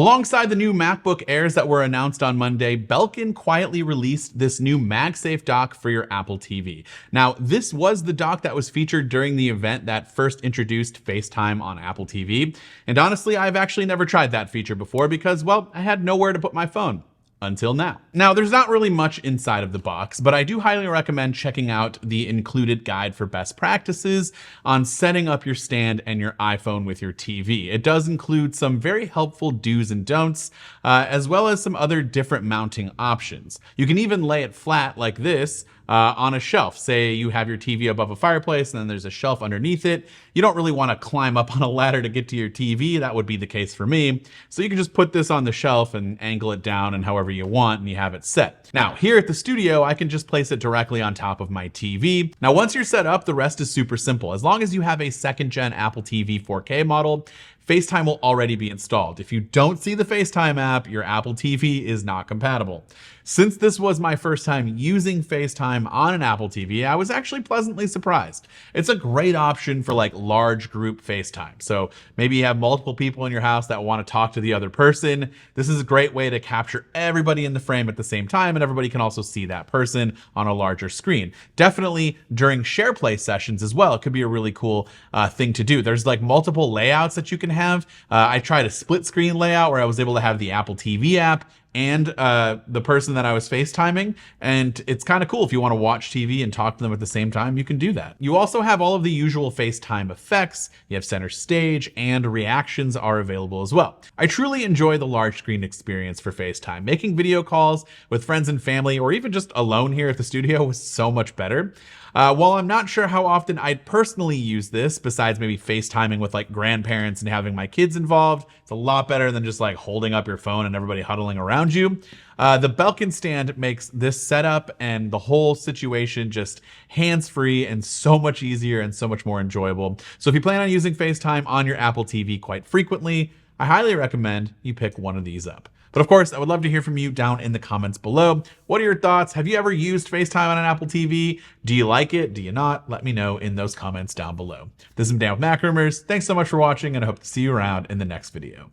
Alongside the new MacBook Airs that were announced on Monday, Belkin quietly released this new MagSafe dock for your Apple TV. Now, this was the dock that was featured during the event that first introduced FaceTime on Apple TV. And honestly, I've actually never tried that feature before because, well, I had nowhere to put my phone. Until now. Now, there's not really much inside of the box, but I do highly recommend checking out the included guide for best practices on setting up your stand and your iPhone with your TV. It does include some very helpful do's and don'ts, as well as some other different mounting options. You can even lay it flat like this on a shelf. Say you have your TV above a fireplace and then there's a shelf underneath it. You don't really want to climb up on a ladder to get to your TV. That would be the case for me. So you can just put this on the shelf and angle it down and however you want, and you have it set. Now, here at the studio, I can just place it directly on top of my TV. Now, once you're set up, the rest is super simple. As long as you have a second gen Apple TV 4K model, FaceTime will already be installed. If you don't see the FaceTime app, your Apple TV is not compatible. Since this was my first time using FaceTime on an Apple TV, I was actually pleasantly surprised. It's a great option for like large group FaceTime. So maybe you have multiple people in your house that want to talk to the other person. This is a great way to capture everybody in the frame at the same time, and everybody can also see that person on a larger screen. Definitely during share play sessions as well, it could be a really cool thing to do. There's like multiple layouts that you can have. I tried a split screen layout where I was able to have the Apple TV app and the person that I was FaceTiming. And it's kind of cool. If you want to watch TV and talk to them at the same time, you can do that. You also have all of the usual FaceTime effects. You have center stage, and reactions are available as well. I truly enjoy the large screen experience for FaceTime. Making video calls with friends and family, or even just alone here at the studio, was so much better. While I'm not sure how often I'd personally use this, besides maybe FaceTiming with like grandparents and having my kids involved, it's a lot better than just like holding up your phone and everybody huddling around you. The Belkin stand makes this setup and the whole situation just hands-free and so much easier and so much more enjoyable. So if you plan on using FaceTime on your Apple TV quite frequently, I highly recommend you pick one of these up. But of course, I would love to hear from you down in the comments below. What are your thoughts? Have you ever used FaceTime on an Apple TV? Do you like it? Do you not? Let me know in those comments down below. This is Dan with MacRumors. Thanks so much for watching, and I hope to see you around in the next video.